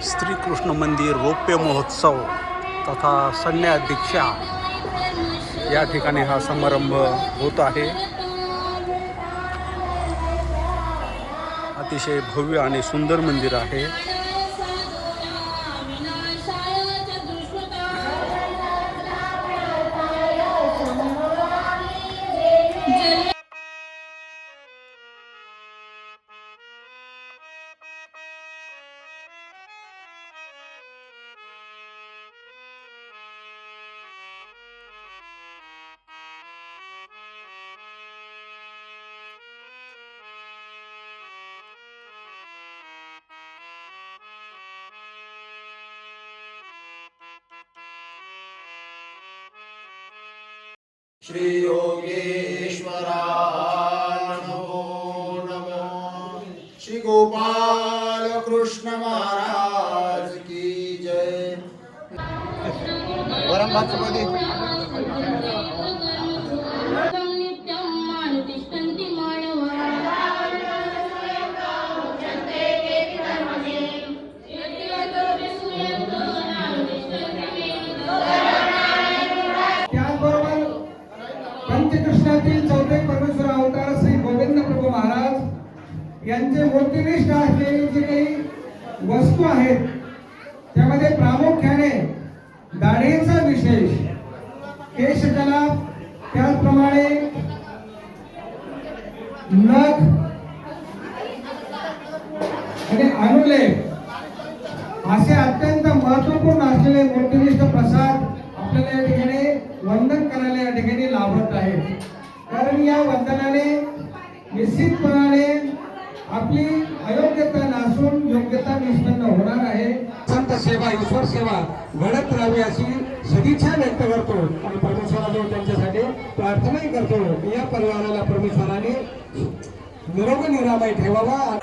श्रीकृष्ण मंदिर रौप्य महोत्सव तथा संन्यास दीक्षा या ठिकाणी हा समारंभ होत आहे। अतिशय भव्य आणि सुंदर मंदिर आहे। श्री योगेश्वराय नमो नमो। श्री गोपाल कृष्ण महाराज की जय। वरम भागवती पंचकृष्णातील चौथे परमेश्वर अवतार श्री गोविंद प्रभू महाराज यांचे मूर्तिनिष्ठ असलेली जी काही वस्तू आहेत त्यामध्ये प्रामुख्याने दाढीचा विशेष, केशकलाप, त्याचप्रमाणे नख आणि अनुलेप असे अत्यंत महत्वपूर्ण असलेले मूर्तिनिष्ठ प्रसाद आपल्याला या ठिकाणी वंदन करायला या ठिकाणी लाभत आहे। कारण या वंदनाने निश्चितपणाने आपली अयोग्यता नासून योग्यता निष्पन्न होणार आहे। संत सेवा, ईश्वर सेवा घडत राहावी अशी सदिच्छा व्यक्त करतो आणि परमेश्वराजवळ त्यांच्यासाठी प्रार्थनाही करतो। या परिवाराला परमेश्वराने निरोगी निरामय ठेवावा।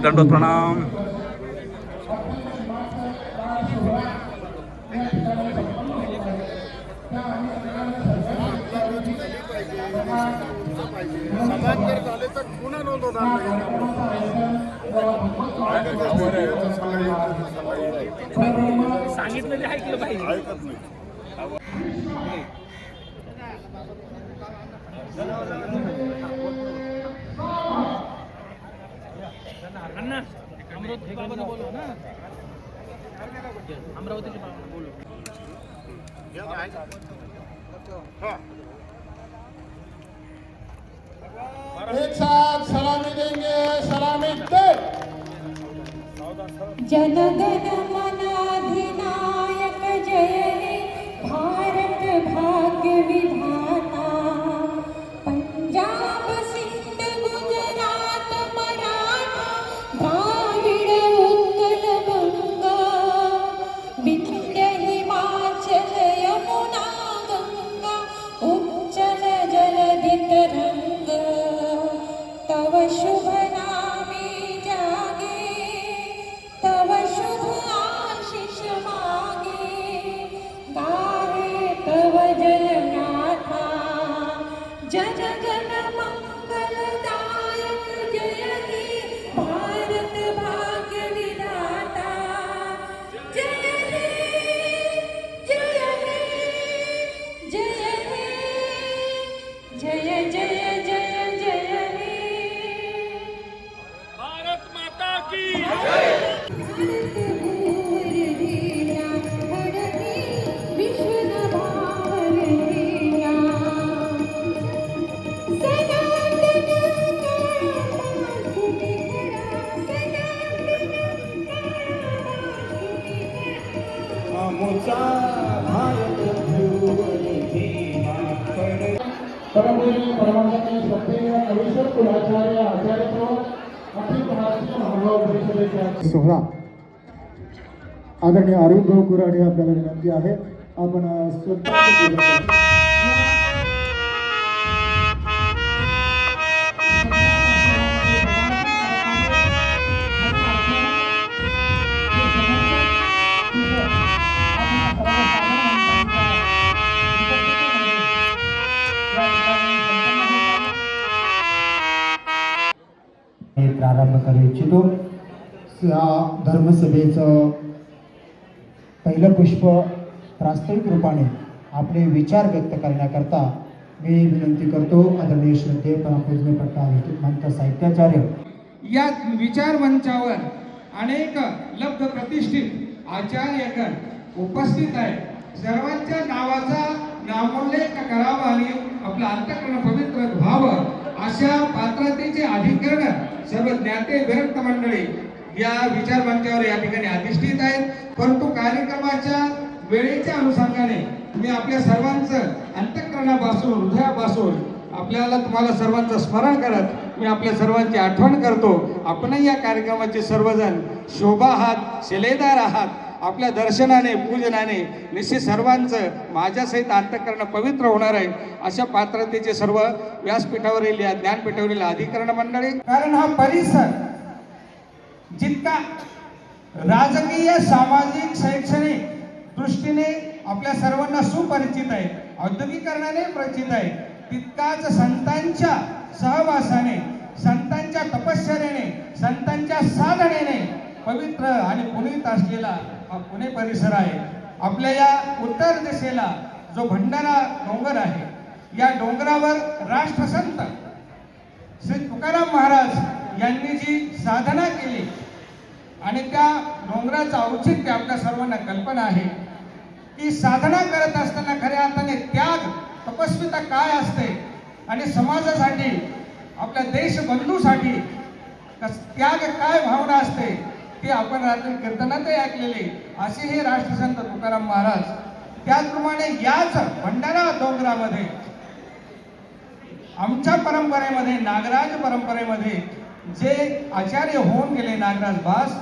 दंडोत प्रणाम. समाज जर झाले तर पुन्हा नोंद होणार सांगितलं ते ऐकलं पाहिजे. ऐकत नाही. अण्णा अमरावती बाबांना बोलव ना, अमरावतीच्या बाबांना बोलव. एक साथ सलामी देंगे, सलामी दे. जनगण मनाधिनायक जय हे भारत भाग्य विधाता. पंजाब सिंध गुजरात मराठा द्राविड उत्कल बंगा. विंध्य हिमाचल यमुना गंगा उच्चल जलधि तरंग. तव शुभ नामे जागे, तव शुभ आशीष मागे. गाहे तव जयनाथा, जनगण मंगलदायक जय हे भारत भाग्य विधाता. जय हे, जय हे, जय हे, जय जय जय जय हे. भारत माता की भारत भूर लीला हरती विश्व भावर लीला. सनातन काळापासून करा, आमचा भारत परमपूज्य परमानंद श्रद्धेय अविश्वर कुलाचार्य आचार्य अखिल भारतीय महानुभाव परिषदेचे सोहळा आदरणीय अरविंद भाऊ कुराडे आपल्याला विनंती आहे आपण प्रारंभ करू इच्छितो. या धर्मसभेचं पहिलं पुष्प प्रास्ताविक रूपाने आपले विचार व्यक्त करण्याकरता मी विनंती करतो आदरणीय श्रद्धेय परमपूज्य मंत साहित्याचार्य. या विचार मंचावर अनेक लब्ध प्रतिष्ठित आचार्यगण उपस्थित आहेत. सर्वांच्या नावाचा नामोल्लेख करावा आणि आपलं अंतःकरण पवित्र व्हावं अशा पात्रतेचे अधिकरण सर्व ज्ञाते विरक्त मंडळी या विचार मंचावर या ठिकाणी अधिष्ठित आहेत. परंतु कार्यक्रमाच्या वेळेच्या अनुषंगाने मी आपल्या सर्वांचं अंतःकरणापासून हृदयापासून तुम्हाला सर्वांचं स्मरण करत मी आपल्या सर्वांची आठवण करतो. आपणही या कार्यक्रमाचे सर्वजण शोभा आहात, शिलेदार आहात. आपल्या दर्शनाने पूजनाने निश्चित सर्वांचं माझ्यासहित अंतःकरण पवित्र होणार आहे. अशा पात्रतेचे सर्व व्यासपीठावरील या ज्ञानपीठावरील अधिकरण मंडळी, कारण हा परिसर जितका राजकीय, सामाजिक, शैक्षणिक दृष्टीने आपल्या सर्वांना सुपरिचित आहे, औद्योगिकरणाने परिचित आहे, तितकाच संतांच्या सहवासाने, संतांच्या तपश्चर्याने, संतांच्या साधनेने पवित्र आणि पुनीत असलेला हा पुणे परिसर आहे. आपल्या या उत्तर दिशेला जो भंडारा डोंगर आहे, या डोंगरावर राष्ट्रसंत श्री तुकाराम महाराज यांनी जी साधना केली आणि त्या डोंगराचं औचित्य आपल्या सर्वांना कल्पना आहे की साधना करत असताना खऱ्या अर्थाने त्याग, तपस्विता काय असते आणि समाजासाठी, आपल्या देशबंधूसाठी त्याग काय भावना असते ते आपण रात्री कीर्तनातही ऐकलेले. असे हे राष्ट्रसंत तुकाराम महाराज. त्याचप्रमाणे याच भंडारा डोंगरामध्ये आमच्या परंपरेमध्ये, नागराज परंपरेमध्ये जे आचार्य होऊन गेले नागराज भास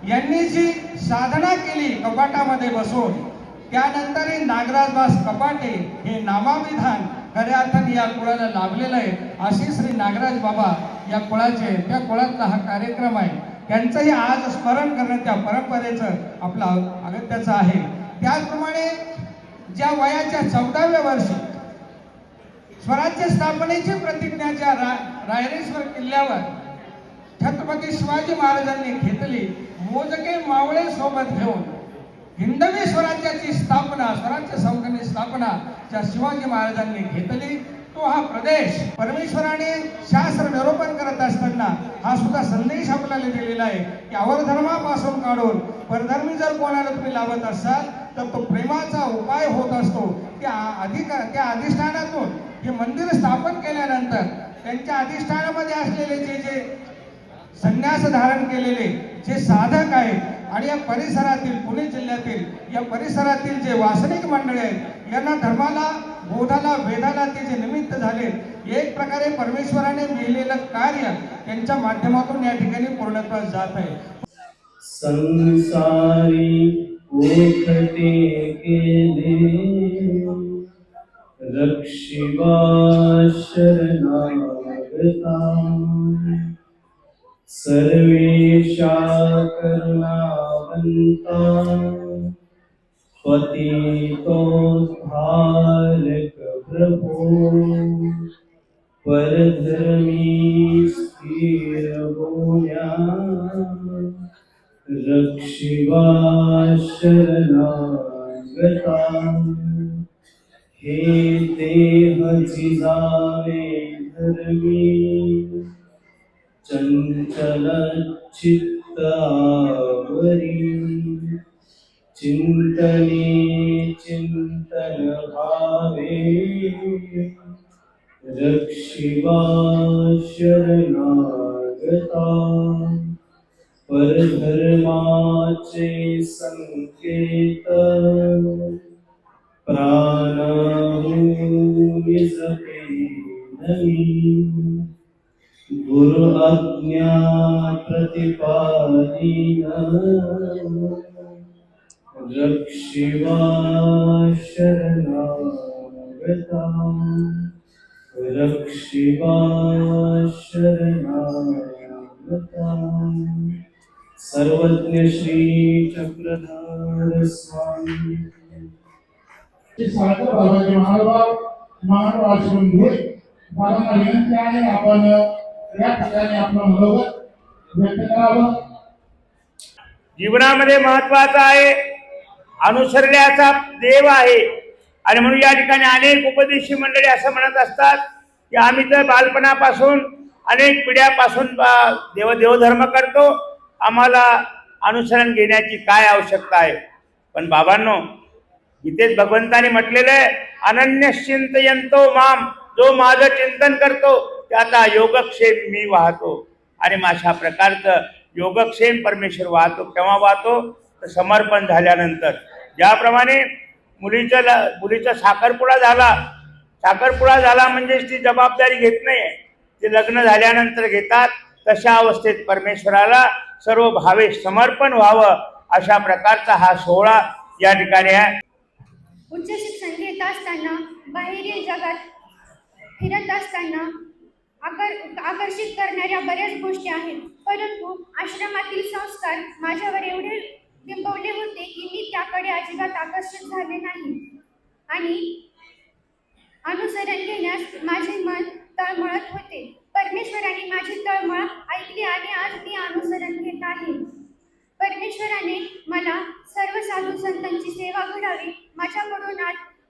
यांनी जी साधना केली कपाटामध्ये बसून, त्यानंतरही नागराज भास कपाटे हे नामाविधान खऱ्या अर्थाने या कुळाला लाभलेलं आहे. असे श्री नागराज बाबा या कुळाचे, त्या कुळातला हा कार्यक्रम आहे. त्यांचंही आज स्मरण करणं त्या परंपरेचं आपलं अगत्याचं आहे. त्याचप्रमाणे ज्या वयाच्या 14व्या वर्षी स्वराज्य स्थापनेची प्रतिज्ञा रायरेश्वर किल्ल्यावर छत्रपती शिवाजी महाराजांनी घेतली, मोजके मावळे सोबत घेऊन हिंदवी स्वराज्याची स्थापना, स्वराज्य संघाची स्थापना ज्या शिवाजी महाराजांनी घेतली, तो हा प्रदेश परमेश्वराने शास्त्र निरूपण करत असताना हा सुद्धा संदेश आपल्याला दिलेला आहे की अवधर्मापासून काढून परधर्मी जर कोणाला तुम्ही लावत असाल तर तो प्रेमाचा उपाय होत असतो. त्या अधिष्ठानातून हे मंदिर स्थापन केल्यानंतर त्यांच्या अधिष्ठानामध्ये असलेले जे संन्यास धारण केलेले जे साधक आहेत आणि या परिसरातील, पुणे जिल्ह्यातील या परिसरातील जे वासनिक मंडळी आहेत, यांना धर्माला, बोधाला, वेदाला ते जे निमित्त झाले, एक प्रकारे परमेश्वराने लिहिलेलं कार्य त्यांच्या माध्यमातून या ठिकाणी पूर्णत्वास जात आहे. संसारी ओखते केले रक्षिवा शरणागता सर्वेशा करुणावंता पतितोद्धारक प्रभो परधर्मी स्थिर होण्या रक्षिवा शरणागता हे देह जिजावे धर्मी चंचल चित्त आवरी चिंतने चिंतन भावे रक्षिवा शरणागता परधर्माचे संकेत प्राणभूमि जपे नहीं गुरु आज्ञा प्रतिपादीन रक्षिवा शरणागता रक्षिवा शरणागता सर्वज्ञ श्री चक्रधर स्वामी सारखं बाबाजी महाराज आश्रम घेऊन बाबांना विनंती आहे आपण या ठिकाणी आपलं मनोगत व्यक्त करावं. जीवनामध्ये महत्वाचा आहे, अनुसरण्याचा देव आहे. आणि म्हणून या ठिकाणी अनेक उपदेशी मंडळी असं म्हणत असतात की आम्ही तर बालपणापासून अनेक पिढ्यापासून देवधर्म करतो, आम्हाला अनुसरण घेण्याची काय आवश्यकता आहे. पण बाबांनो, गीतेत भगवंताने म्हटलेलं आहे, अनन्यश्चिंतयन्तो माम, जो माझं चिंतन करतो त्याचा योगक्षेम मी वाहतो. आणि अशा प्रकारचं योगक्षेम परमेश्वर वाहतो. केव्हा वाहतो तर समर्पण झाल्यानंतर. ज्याप्रमाणे मुलीचा साखरपुडा झाला म्हणजे ती जबाबदारी घेत नाही, ते लग्न झाल्यानंतर घेतात. तशा अवस्थेत परमेश्वराला सर्व भावे समर्पण व्हावं, अशा प्रकारचा हा सोहळा या ठिकाणी आहे. उच्च शिक्षण घेत असताना, बाहेरील जगात फिरत असताना आकर्षित करणाऱ्या बऱ्याच गोष्टी आहेत, परंतु आश्रमातील संस्कार माझ्यावर एवढे बिंबवले होते की मी त्याकडे अजिबात आकर्षित झाले नाही आणि अनुसरण घेण्यास माझे मन तळमळत होते. परमेश्वराने माझी तळमळ ऐकली आणि आज मी अनुसरण घेत आहे. परमेश्वराने मला सर्व साधू संतांची सेवा घडावी, माझ्याकडून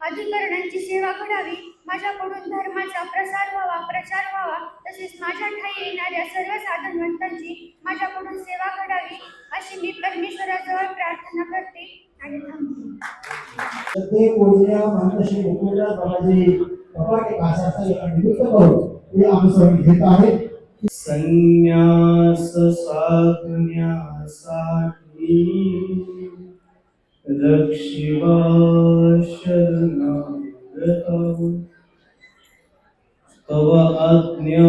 अधिकरणांची सेवा घडावी, माझ्याकडून धर्माचा प्रसार व्हावा, प्रचार व्हावा, तसेच माझ्या ठाई येणाऱ्या सर्व साधनवंतांची माझ्याकडून सेवा घडावी, अशी मी परमेश्वराजवळ प्रार्थना करते आणि थांबते. ते कोणत्या मानसी मुकुंदा बाबाजी कपाटे कासाचा निमित्त करून ते अनुसरण घेत आहे. संन्यास साधण्यासाठी रक्षिवा शरणागता तव आज्ञा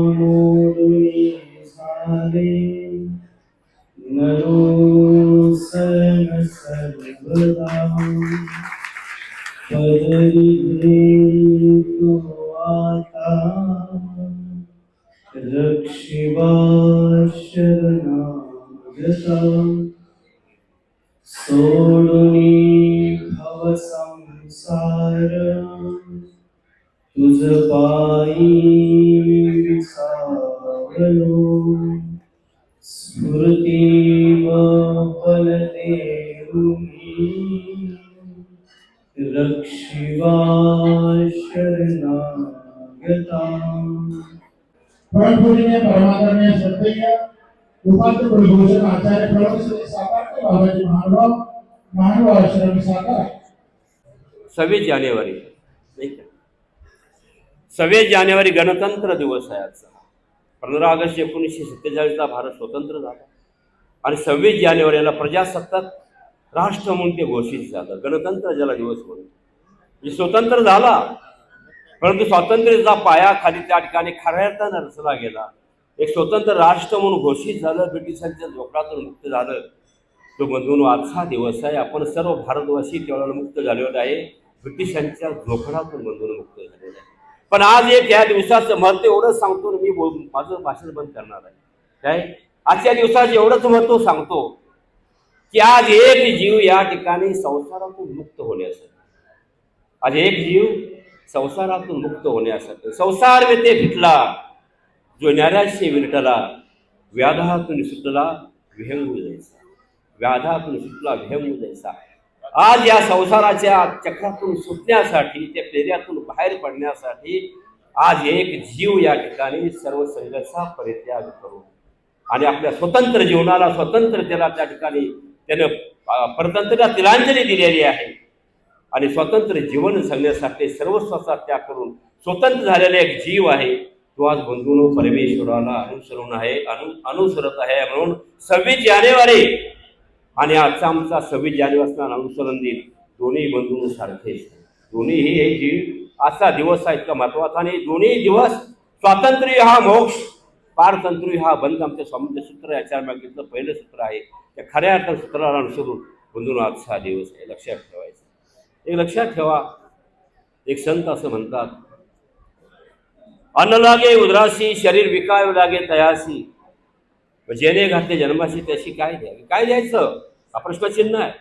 मोडुनी झाले नरो सन सर्वदा पदरी तो आता रक्षिवा शरणागता सोडुनी भव संसार तुझ पायी विसावलो स्फूर्ती फलते रक्षिवा शरणागता. परमपूजनीय परमादरणीय श्रद्धेय उपाध्य कुलभूषण आचार्य प्रवक्ते साकारते बाबाजी महानुभाव मानव आश्रम साकार. 26 जानेवारी नाही का, 26 जानेवारी गणतंत्र दिवस आहे आजचा. 15 ऑगस्ट 1947ला भारत स्वतंत्र झाला आणि 26 जानेवारीला प्रजासत्ताक राष्ट्र म्हणून ते घोषित झालं. गणतंत्र ज्याला दिवस म्हणून म्हणजे स्वतंत्र झाला, परंतु स्वातंत्र्याचा पाया खाली त्या ठिकाणी खऱ्या अर्थानं रचला गेला. एक स्वतंत्र राष्ट्र म्हणून घोषित झालं, ब्रिटिशांच्या झोपडातून मुक्त झालं. तो बंधूंनो आजचा दिवस आहे. आपण सर्व भारतवासी त्यावेळेला मुक्त झालेलो आहे, ब्रिटिशांच्या झोपडातून बंधून मुक्त झालेलं आहे. पण आज एक या दिवसाचं महत्त्व एवढं सांगतो, मी माझं भाषण बंद करणार आहे. काय आजच्या दिवसाचं एवढंच महत्त्व सांगतो की आज एक जीव या ठिकाणी संसारातून मुक्त होण्यासाठी, आज एक जीव संसारातून मुक्त होण्यासाठी संसार व्यते फिटला जो न्याऱ्याशी विरटला, व्याधातून सुटला विहंगू जायचा, व्याधातून सुटला विहंगू जायचा. आज या संसाराच्या चक्रातून सुटण्यासाठी, त्या पेऱ्यातून बाहेर पडण्यासाठी आज एक जीव या ठिकाणी सर्व संघर्षाचा परित्याग करून आणि आपल्या स्वतंत्र जीवनाला, स्वतंत्रतेला त्या ठिकाणी त्यानं परतंत्र्याला तिलांजली दिलेली आहे आणि स्वतंत्र जीवन जगण्यासाठी सर्वस्वाचा त्याग करून स्वतंत्र झालेला एक जीव आहे. तो आज बंधूंनो परमेश्वराला अनुसरून आहे, अनुसरत आहे. म्हणून 26 जानेवारी आणि आजचा आमचा 26 जानेवारीचा अनुसरण दिन दोन्ही बंधू सारखेच, दोन्हीही हे जीव आजचा दिवस आहे इतका महत्वाचा. आणि दोन्ही दिवस स्वातंत्र्य हा मोक्ष, पारतंत्र्य हा बंध. आमच्या स्वामींचं सूत्र याच्या मागितलं पहिलं सूत्र आहे. त्या खऱ्या अर्थानं सूत्राला अनुसरून बंधूंनो आजचा दिवस आहे, लक्षात ठेवायचं. एक लक्षात ठेवा, एक संत असं म्हणतात, अन्न लागे उदरासी शरीर विकावे लागे तयासी, जेणे घातले जन्माशी त्याशी काय द्यावे. काय द्यायचं हा प्रश्नचिन्ह आहे.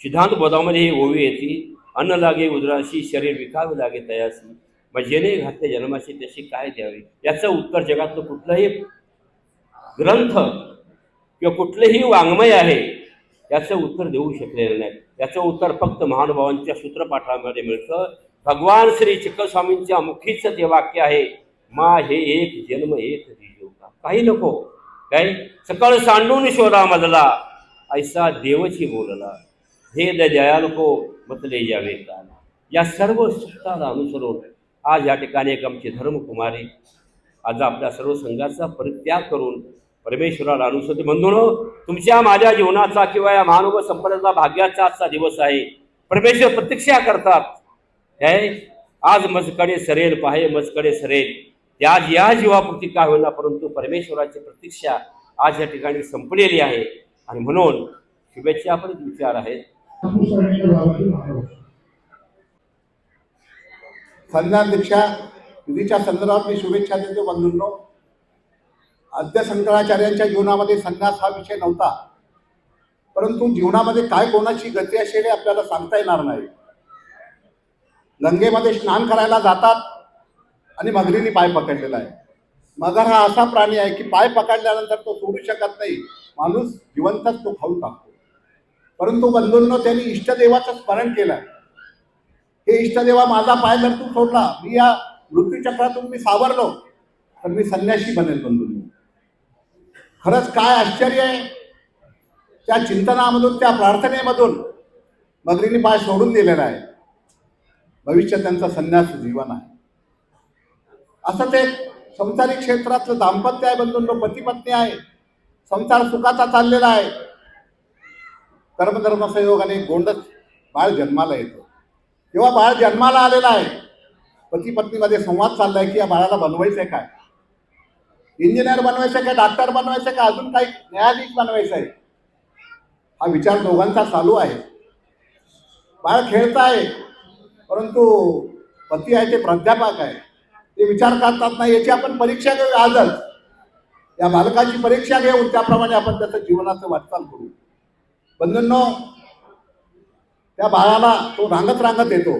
सिद्धांत बोधामध्ये ही ओवी येते, अन्न लागे उदराशी शरीर विकावे लागे तयासी, मग जेणे घातले जन्माशी त्याशी काय द्यावे. याचं उत्तर जगातलं कुठलंही ग्रंथ किंवा कुठलंही वाङ्मय आहे याचं उत्तर देऊ शकलेलं नाही. याचं उत्तर फक्त महानुभावांच्या सूत्रपाठामध्ये मिळतं. भगवान श्री चिक्कस्वामींच्या मुखीचं ते वाक्य आहे, मा हे एक जन्म एक दिजो का. काही नको, काय सकळ सांडून शोधा मजला, ऐसा देवची बोलला, हे दयाल को मतले जावे काला. या सर्व सूत्राला अनुसरून आज या ठिकाणी एक आमची धर्मकुमारी आज आपल्या सर्व संघाचा परित्याग करून परमेश्वराला अनुसरते. बंधूंनो, तुमच्या माझ्या जीवनाचा किंवा या महानुभाव संपन्नाचा भाग्याचा आजचा दिवस आहे. परमेश्वर प्रतीक्षा करतात, काय आज मजकडे सरेल पाहे मजकडे सरेल. त्याज या जीवापुरती काय होईना, परंतु परमेश्वराची प्रतीक्षा आज या ठिकाणी संपलेली आहे. आणि म्हणून शुभेच्छा पण विचार आहेत. संज्ञान दीक्षा विधीच्या संदर्भात मी शुभेच्छा देतो बंधूंनो. आद्य शंकराचार्यांच्या जीवनामध्ये संन्यास हा विषय नव्हता, परंतु जीवनामध्ये काय कोणाची गती असेल हे आपल्याला सांगता येणार नाही. गंगेमध्ये स्नान करायला जातात आणि मगरीने पाय पकडलेला आहे. मगर हा असा प्राणी आहे की पाय पकडल्यानंतर तो सोडू शकत नाही, माणूस जिवंतच तो खाऊन टाकतो. परंतु बंधूंनो, त्यांनी इष्टदेवाचं स्मरण केलं. हे इष्टदेवा, माझा पाय जर तू सोडला, मी या मृत्यूचक्रातून मी सावरलो तर मी संन्यासी बनेल. बंधूंनो, खरंच काय आश्चर्य आहे. त्या चिंतनामधून, त्या प्रार्थनेमधून मगरीने पाय सोडून दिलेला आहे. भविष्य त्यांचं संन्यास जीवन आहे. असं ते संसारिक क्षेत्रातलं दाम्पत्य आहे. बंधूंनो, पती पत्नी आहे, संसार सुखाचा चाललेला आहे. कर्मधर्म संयोगाने गोंडच बाळ जन्माला येतो. तेव्हा बाळ जन्माला आलेला आहे, पती पत्नीमध्ये संवाद चाललाय की या बाळाला बनवायचंय काय, इंजिनियर बनवायचं काय, डॉक्टर बनवायचं काय, अजून काही न्यायाधीश बनवायचं आहे, हा विचार दोघांचा चालू आहे. बाळ खेळत आहे, परंतु पती आहे ते प्राध्यापक आहे, ते विचार करतात नाही याची आपण परीक्षा घेऊ. आजच या बालकाची परीक्षा घेऊन त्याप्रमाणे आपण त्याचं जीवनाचं वाटचाल करू. बंधूंनो, त्या बाळाला तो रांगत येतो.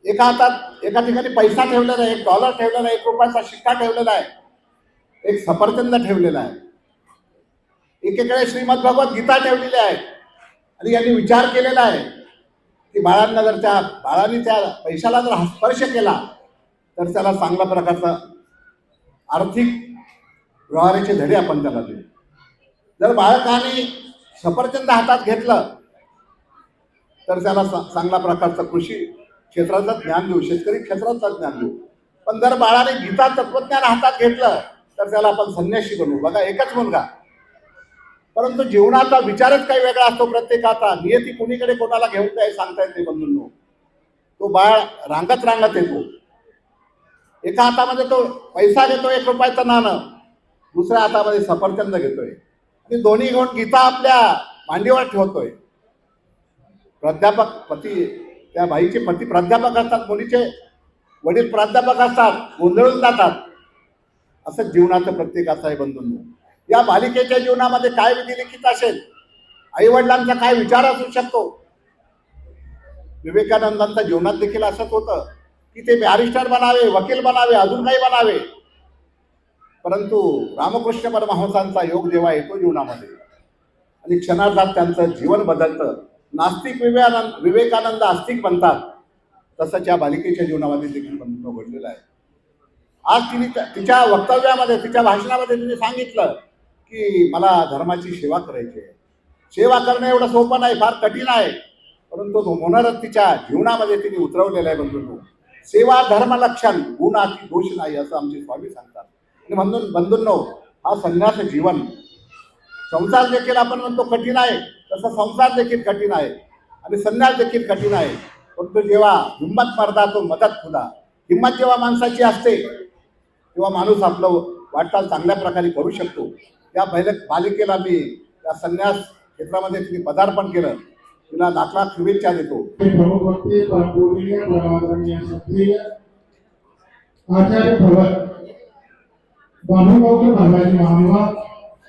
एका हातात एका ठिकाणी पैसा ठेवलेला आहे, $1 ठेवलेला आहे, ₹1 शिक्का ठेवलेला आहे, एक सफरचंद ठेवलेला आहे, एकीकडे श्रीमद भगवत गीता ठेवलेली आहे. आणि यांनी विचार केलेला आहे की बाळांना जर त्या बाळाने त्या पैशाला जर स्पर्श केला तर त्याला चांगल्या प्रकारचा आर्थिक व्यवहाराचे धडे आपण त्याला देऊ. जर बाळकाने सफरचंद हातात घेतलं तर त्याला चांगल्या प्रकारचं कृषी क्षेत्राचं ज्ञान देऊ, शेतकरी क्षेत्राचं ज्ञान देऊ. पण जर बाळाने गीता तत्वज्ञान हातात घेतलं तर त्याला आपण संन्यासी बनवू. बघा, एकच मुलगा, परंतु जीवनाचा विचारच काही वेगळा असतो प्रत्येकाचा. नियती कुणीकडे कोणाला घेऊन जाईल सांगता येते. बंधूंनो, तो बाळ रांगत येतो. एका हातामध्ये तो पैसा घेतो, ₹1 नाणं, दुसऱ्या हातामध्ये सफरचंद घेतोय आणि दोन्ही घेऊन गीता आपल्या मांडीवर ठेवतोय. प्राध्यापक पती, त्या बाईचे पती प्राध्यापक असतात, मुलीचे वडील प्राध्यापक असतात, गोंधळून जातात. असंच जीवनाचं प्रत्येकाचं आहे. बंधूंनो, या बालिकेच्या जीवनामध्ये काय विधी लिखित असेल, आई वडिलांचा काय विचार असू शकतो. विवेकानंदांच्या जीवनात देखील असंच होतं की ते बॅरिस्टर बनावे, वकील बनावे, अजून काही बनावे. परंतु रामकृष्ण परमहंसांचा योग जेव्हा येतो जीवनामध्ये आणि क्षणार्धात त्यांचं जीवन बदलतं. नास्तिक विवेकानंद आस्तिक बनतात. तसंच या बालिकेच्या जीवनामध्ये देखील बंधूंनो घडलेलं आहे. आज तिने तिच्या वक्तव्यामध्ये, तिच्या भाषणामध्ये तिने सांगितलं की मला धर्माची सेवा करायची आहे. सेवा करणं एवढं सोपं नाही, फार कठीण आहे, परंतु तो मनोरथ तिच्या जीवनामध्ये तिने उतरवलेला आहे. बंधूंनो, सेवा धर्म लक्षण, गुणाची दोष नाही, असं आमचे स्वामी सांगतात. आणि म्हणून बंधूंनो, हा संन्यास जीवन, संसार देखील आपण म्हणतो कठीण आहे, तसं संसार देखील कठीण आहे आणि संन्यास देखील कठीण आहे. परंतु जेव्हा हिंमत मर्दा तो मदत खुदा, हिंमत जेव्हा माणसाची असते तेव्हा माणूस आपलं वाटचाल चांगल्या प्रकारे करू शकतो. त्या बालिकेला मी त्या संन्यास क्षेत्रामध्ये तिने पदार्पण केलं, तिला लाख शुभेच्छा देतो.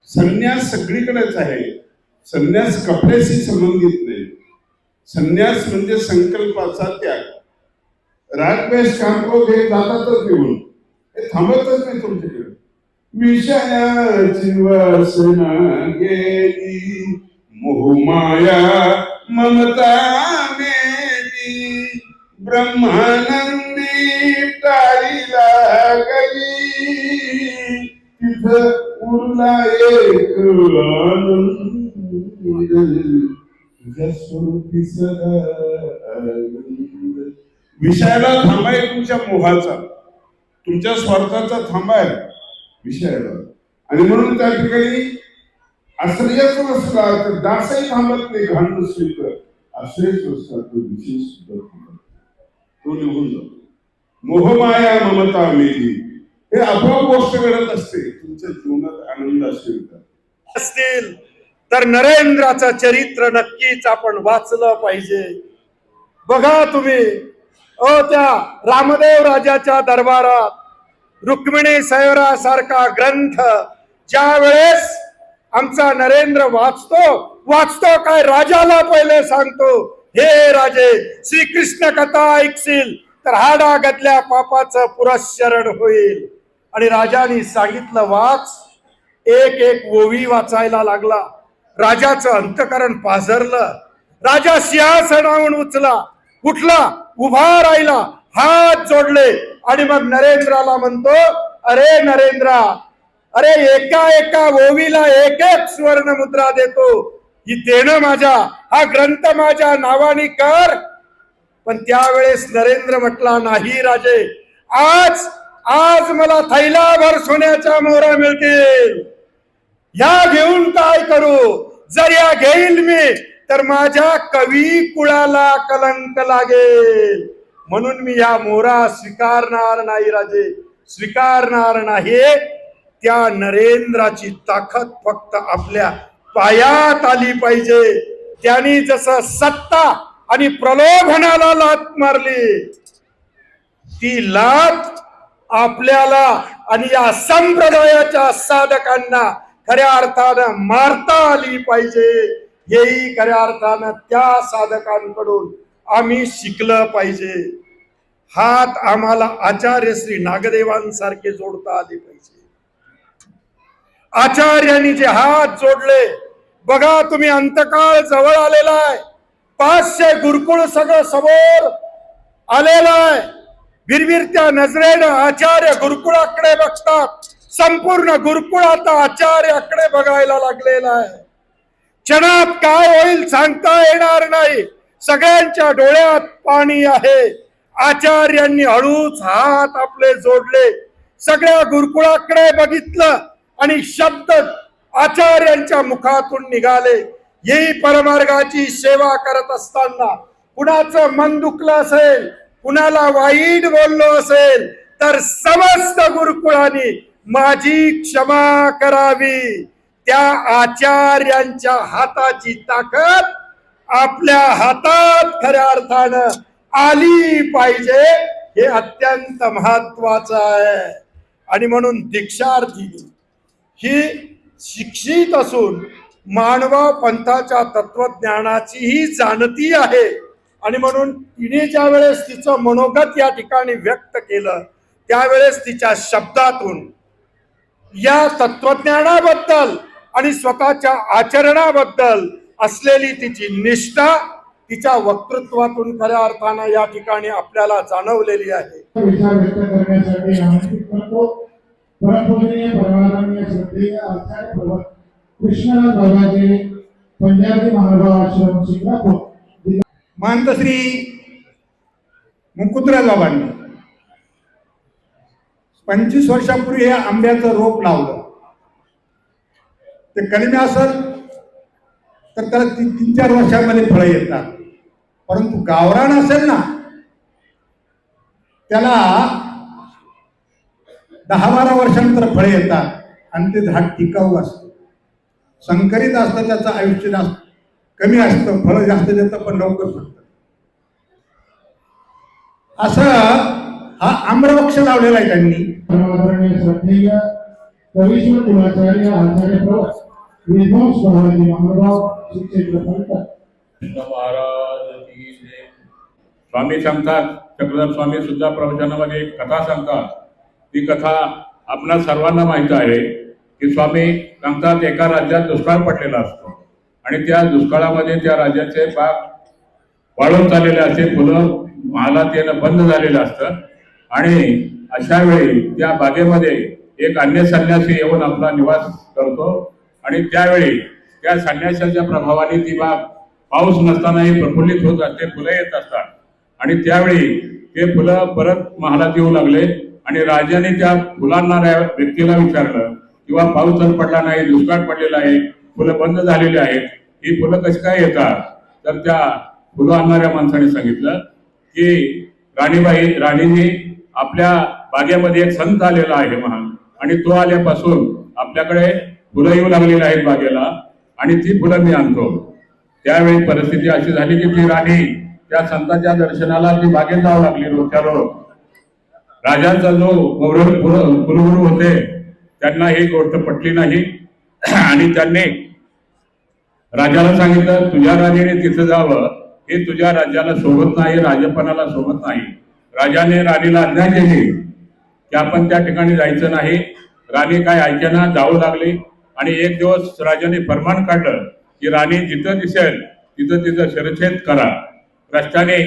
संन्यास सगळीकडेच आहे. संन्यास कपड्याशी संबंधित नाही. संन्यास म्हणजे संकल्पाचा त्याग. रागद्वेष कामक्रोध हे जातातच निघून, हे थांबतच नाही तुमच्याकडे. विषयाची वासना गेली, मोहमाया ममता मेली, ब्रह्मानंदी टाळीला गली, तिथं उरला एक आनंद, तुझ्या स्वरूपी सदा आनंद. विषयाला थांबाय तुमच्या मोहाचा, तुमच्या स्वार्थाचा थांबाय विषयाला. आणि म्हणून त्या ठिकाणी आश्रयच नसला तर दासही थांबत नाही. घाण नसली तर आश्रयच नसला तर विषय सुद्धा तो निघून जातो. मोहमाया ममता मेली, हे आपोआप गोष्ट घडत असते. तुमच्या जीवनात आनंद असतील तर नरेंद्राचं चरित्र नक्कीच आपण वाचलं पाहिजे. बघा तुम्ही, त्या रामदेव राजाच्या दरबारात रुक्मिणी सैरासारखा ग्रंथ ज्या वेळेस आमचा नरेंद्र वाचतो काय राजाला पहिले सांगतो, हे राजे श्रीकृष्ण कथा ऐकशील तर हाडागतल्या पापाचं पुरस्चरण होईल. आणि राजाने सांगितलं वाच. एक एक ओवी वाचायला लागला. राजाचं अंतकरण पाझरलं. राजा सिंहासनावरून उठला, उभा राहिला, हात जोडले आणि मग नरेंद्राला म्हणतो, अरे नरेंद्रा, अरे एका ओवीला एक एक स्वर्ण मुद्रा देतो, ही देणं हा ग्रंथ माझ्या नावाने कर. पण त्यावेळेस नरेंद्र म्हटला, नाही राजे, आज मला थैलाभर सोन्याच्या मोहरा मिळतील. या घेऊन काय करू? जर या घेईल मी तर माझ्या कवी कुळाला कलंक लागेल. म्हणून मी या मोहरा स्वीकारणार नाही राजे, स्वीकारणार नाही. त्या नरेंद्राची ताकद फक्त आपल्या पायात आली पाहिजे. त्यांनी जसं सत्ता आणि प्रलोभनाला लात मारली, ती लात आपल्याला आणि या संप्रदायाच्या साधकांना खऱ्या अर्थानं मारता आली पाहिजे. हेही खऱ्या अर्थानं त्या साधकांकडून आम्ही शिकलं पाहिजे. हात आम्हाला आचार्य श्री नागदेवांसारखे जोडता आले पाहिजे. आचार्यांनी जे हात जोडले, बघा तुम्ही, अंतकाळ जवळ आलेला आहे. 500 गुरुकुळ सगळं समोर आलेलं आहे. विरविरत्या नजरेनं आचार्य गुरुकुळाकडे बघतात. संपूर्ण गुरुकुळ आता आचार्याकडे बघायला लागलेला आहे. क्षणात काय होईल सांगता येणार नाही. सगळ्यांच्या डोळ्यात पाणी आहे. आचार्यांनी हळूच हात आपले जोडले, सगळ्या गुरुकुळाकडे बघितलं आणि शब्द आचार्यांच्या मुखातून निघाले. येही परमार्गाची सेवा करत असताना कुणाचं मन दुखलं असेल, कुणाला वाईट बोललो असेल तर समस्त गुरुकुळांनी माझी क्षमा करावी. त्या आचार्यांच्या हाताची ताकद आपल्या हातात खऱ्या अर्थानं आली पाहिजे. हे अत्यंत महत्वाचं आहे. आणि म्हणून दीक्षार्थी ही शिक्षित असून मानवा पंथाच्या तत्वज्ञानाचीही जाणती आहे. आणि म्हणून तिने ज्या वेळेस तिचं मनोगत या ठिकाणी व्यक्त केलं, त्यावेळेस तिच्या शब्दातून या तत्वज्ञानाबद्दल आणि स्वतःच्या आचरणाबद्दल असलेली तिची निष्ठा तिच्या वक्तृत्वातून खऱ्या अर्थानं या ठिकाणी आपल्याला जाणवलेली आहे. विचार व्यक्त करण्यासाठी आमंत्रित करतो. परमपूजनीय परमानंदीय श्रद्धेय आचार्य प्रभू कृष्णराज बाबाजी, पंजाबी महानुभाव आश्रम सिंगापूर. महंत श्री मुकुंदराज बाबांनी 25 वर्षापूर्वी हे आंब्याचं रोप लावलं. ते कलमी असेल तर त्याला 3-4 वर्षांमध्ये फळं येतात. परंतु गावरान असेल ना, त्याला 10-12 वर्षांनंतर फळे येतात आणि ते झाड टिकाऊ असतं. संकरित असतं, त्याचं आयुष्य जास्त कमी असतं, फळं जास्त देतं पण लवकर फुटतं. असं हा आम्रवृक्ष लावलेला आहे त्यांनी. परमादरणीय श्रद्धेय कवीश्वर कुलाचार्य आचार्य प्रभू विद्वांस बाबाजी महानुभाव शिक्षेत्र पंथ महाराज की जय. स्वामी सांगतात, चक्रधर स्वामी सुद्धा प्रवचनामध्ये एक कथा सांगतात. ती कथा आपणा सर्वांना माहीत आहे की स्वामी सांगतात एका राज्यात दुष्काळ पडलेला असतो आणि त्या दुष्काळामध्ये त्या राज्याचे बाग वाळून चाललेले असते, फुलं महालात येणं बंद झालेलं असतं आणि अशा वेळी त्या बागेमध्ये एक अन्य संन्यासी येऊन आपला निवास करतो आणि त्यावेळी त्या संन्यासाच्या प्रभावाने ती बाग पाऊस नसतानाही प्रफुल्लित होत असते, फुलं येत असतात आणि त्यावेळी ते फुलं परत महालात येऊ लागले आणि राजाने त्या फुलांनाऱ्या व्यक्तीला विचारलं किंवा पाऊस तर पडला नाही, दुष्काळ पडलेला आहे, फुलं बंद झालेली आहेत, ही फुलं कशी काय येतात? तर त्या फुलं आणणाऱ्या माणसाने सांगितलं की राणीने आपल्या बागेमध्ये एक संत आलेला आहे महान आणि तो आल्यापासून आपल्याकडे फुलं येऊ लागलेली आहेत बागेला आणि ती फुलं मी आणतो. त्यावेळी परिस्थिती अशी झाली की ती राणी त्या संतांच्या दर्शनाला ती बागेत जाऊ लागली रोजच्या रोज. राजाचा जो कुलगुरू होते त्यांना ही गोष्ट पटली नाही आणि त्यांनी राजाला सांगितलं तुझ्या राजाने तिथं जावं, हे तुझ्या राज्याला शोभत नाही, राजपणाला शोभत नाही. राजाने राणीला आज्ञा केली की आपण त्या ठिकाणी जायचं नाही. राणी काय ऐकेना, जावं लागली. आणि एक दिवस राजाने फरमान काढलं की राणी जिथं दिसेल तिथं तिथं शिरच्छेद करा. रस्त्याने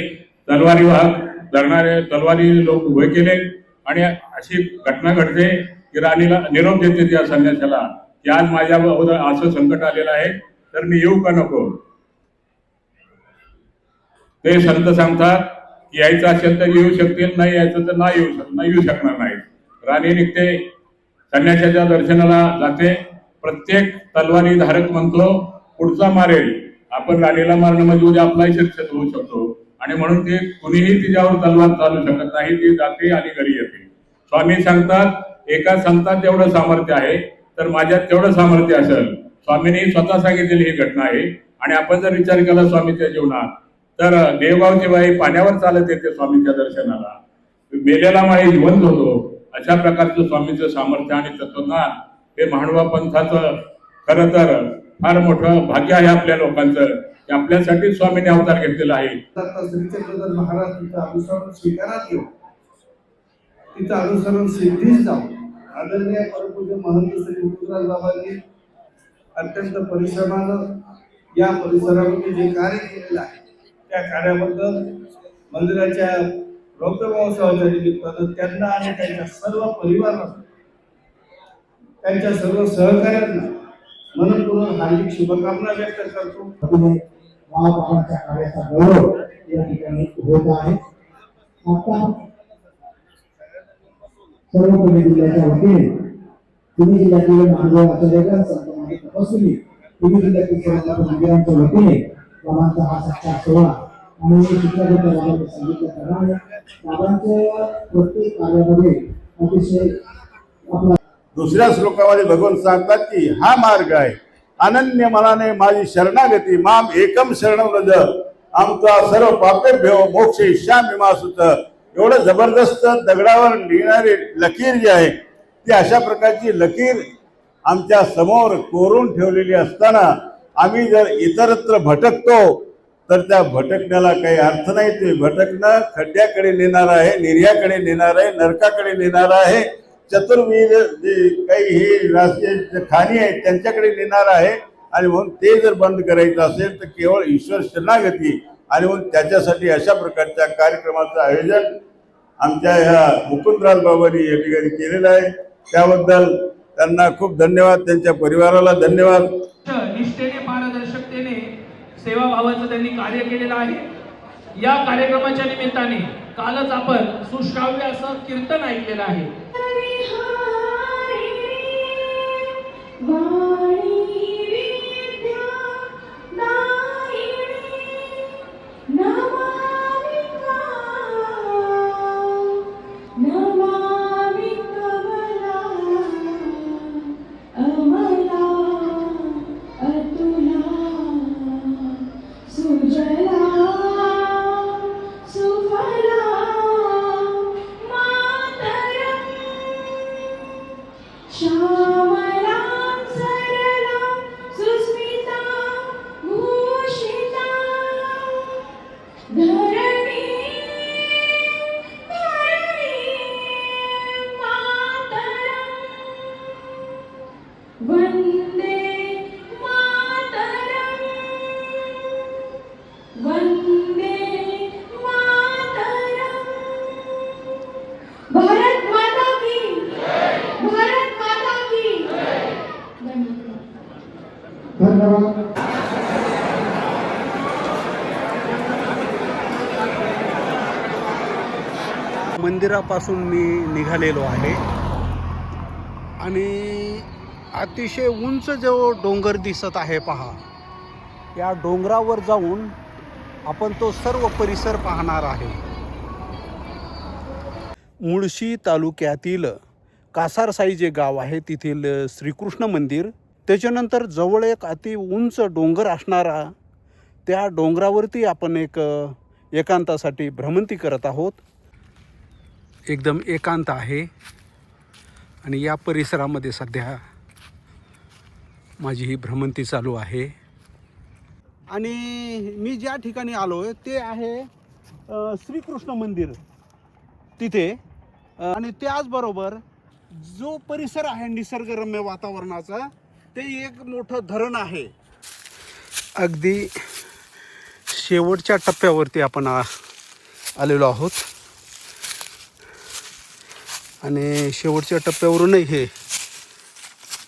तलवारी वाहक धरणारे तलवारी लोक उभे केले आणि अशी घटना घडते की राणीला निरोप देते त्या संन्याशाला की आज माझ्यावर असं संकट आलेलं आहे तर मी येऊ का नको. ते संत सांगतात की यायचं असेल तर येऊ शकतील, नाही यायचं तर नाही येऊ शकणार नाही. राणी निघते, संन्याशाच्या दर्शनाला जाते. प्रत्येक तलवारी धारक म्हणतो पुढचा मारेल, आपण राणीला मारणं म्हणजे उद्या आपलाही शिक्षित होऊ शकतो. आणि म्हणून ते कुणीही तिच्यावर तलवार चालू शकत नाही. ती जाते आणि घरी येते. स्वामी सांगतात एका संतात जेवढं सामर्थ्य आहे तर माझ्यात तेवढं सामर्थ्य असेल. स्वामींनी स्वतः सांगितलेली ही घटना आहे. आणि आपण जर विचार केला स्वामीच्या जीवनात तर देवगावची बाई पाण्यावर चालत येते स्वामीच्या दर्शनाला, मेलेला माळी जिवंत होतो. अशा प्रकारचं स्वामीचं सामर्थ्य आणि तत्वज्ञान हे महानुभाव पंथाचं खरं तर फार मोठं भाग्य आहे आपल्या लोकांचं की आपल्यासाठी स्वामीने अवतार घेतलेला आहे. श्रीचक्रधर महाराज तिचं अनुसरण स्वीकारात येऊ, तिचं अनुसरण सिद्धीच जाऊ. आदरणीय परमपूज्य महंत श्री मुकुंदराज बाबांनी अत्यंत परिश्रमानं या परिसरामध्ये जे कार्य केलेलं आहे त्या कार्याबद्दल मंदिराच्या रौप्य महोत्सवाच्या निमित्तानं त्यांना आणि त्यांच्या सर्व परिवाराला, त्यांच्या सर्व सहकाऱ्यांना मनपूर्वक हार्दिक शुभकामना व्यक्त करतो. बाबांच्या कार्याचा गौरव या ठिकाणी होत आहे. आता सर्व पुणे जिल्ह्याच्या वतीने पुणे जिल्ह्यातील महादेव आचार्यगण संत माने तपस्वी पुणे जिल्ह्यातील सर्व मंदिरांच्या वतीने बाबांचा हा सत्कार सोहळा आणि शिक्षकांच्या बाबांनी सांगितल्याप्रमाणे बाबांच्या प्रत्येक कार्यामध्ये अतिशय आपला दुसऱ्या श्लोकामध्ये भगवान सांगतात की हा मार्ग आहे अनन्य मनाने माझी शरणागती माम एकम शरण व्रज आमचा सर्व पापेभ्यो मोक्ष इष्यामि मा सुत. एवढं जबरदस्त दगडावर लिहिणारी लकीर जी आहे ती अशा प्रकारची लकीर आमच्या समोर कोरून ठेवलेली असताना आम्ही जर इतरत्र भटकतो तर त्या भटकण्याला काही अर्थ नाही. ते भटकणं खड्ड्याकडे नेणार आहे, निर्याकडे नेणार आहे, नरकाकडे नेणार आहे, चतुर्विध जे काही हे राष्ट्रीय खाणी आहेत त्यांच्याकडे नेणार आहे. आणि म्हणून ते जर बंद करायचं असेल तर केवळ ईश्वर शरणागती आणि म्हणून त्याच्यासाठी अशा प्रकारच्या कार्यक्रमाचं आयोजन आमच्या ह्या मुकुंदराज बाबांनी या ठिकाणी केलेलं आहे. त्याबद्दल त्यांना खूप धन्यवाद, त्यांच्या परिवाराला धन्यवाद. निष्ठेने पारदर्शकतेने सेवाभावाचं त्यांनी कार्य केलेलं आहे. या कार्यक्रमाच्या निमित्ताने कालच आपण सुश्राव्य असं कीर्तन ऐकलेलं आहे. धन्यवाद. मंदिरापासून मी निघालेलो आहे आणि अतिशय उंच जो डोंगर दिसत आहे पहा, या डोंगरावर जाऊन आपण तो सर्व परिसर पाहणार आहे. मुळशी तालुक्यातील कासारसाई जे गाव आहे तिथील श्रीकृष्ण मंदिर, त्याच्यानंतर जवळ एक अति उंच डोंगर असणारा त्या डोंगरावरती आपण एकांतासाठी भ्रमंती करत आहोत. एकदम एकांत आहे आणि या परिसरामध्ये सध्या माझी ही भ्रमंती चालू आहे. आणि मी ज्या ठिकाणी आलो आहे ते आहे श्रीकृष्ण मंदिर तिथे. आणि त्याचबरोबर जो परिसर आहे निसर्गरम्य वातावरणाचा ते एक मोठं धरण आहे. अगदी शेवटच्या टप्प्यावरती आपण आलेलो आहोत आणि शेवटच्या टप्प्यावरूनही हे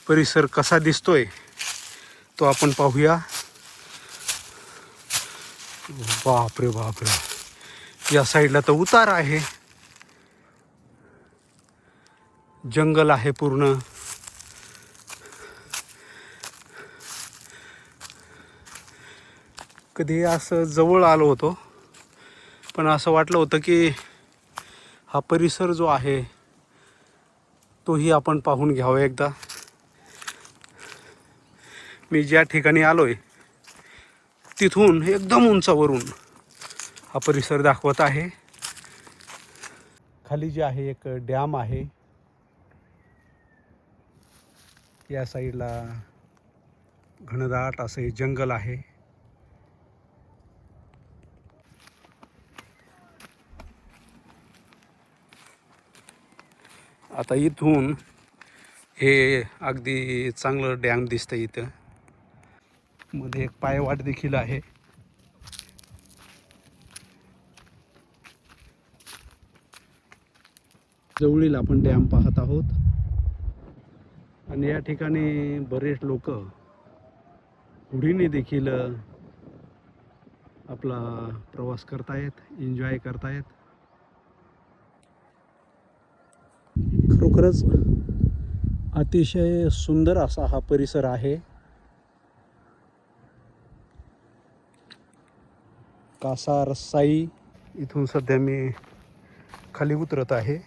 परिसर कसा दिसतोय तो आपण पाहूया. बापरे बापरे, या साईडला तर उतार आहे, जंगल आहे पूर्ण. कधी असं जवळ आलो होतो पण असं वाटलं होतं की हा परिसर जो आहे तोही आपण पाहून घ्यावा एकदा. मी ज्या ठिकाणी आलोय तिथून एकदम उंचावरून हा परिसर दाखवत आहे. खाली जे आहे एक डॅम आहे, या साईडला घनदाट असं हे जंगल आहे. आता इथून हे अगदी चांगलं डॅम दिसतं. इथं मध्ये एक पायवाट देखील आहे. जवळील आपण डॅम पाहत आहोत आणि या ठिकाणी बरेच लोक होडीने देखील आपला प्रवास करतायत, एन्जॉय करतायत. खरोखरच अतिशय सुंदर असा हा परिसर आहे. कासा रस्साई इथून सध्या मी खाली उतरत आहे.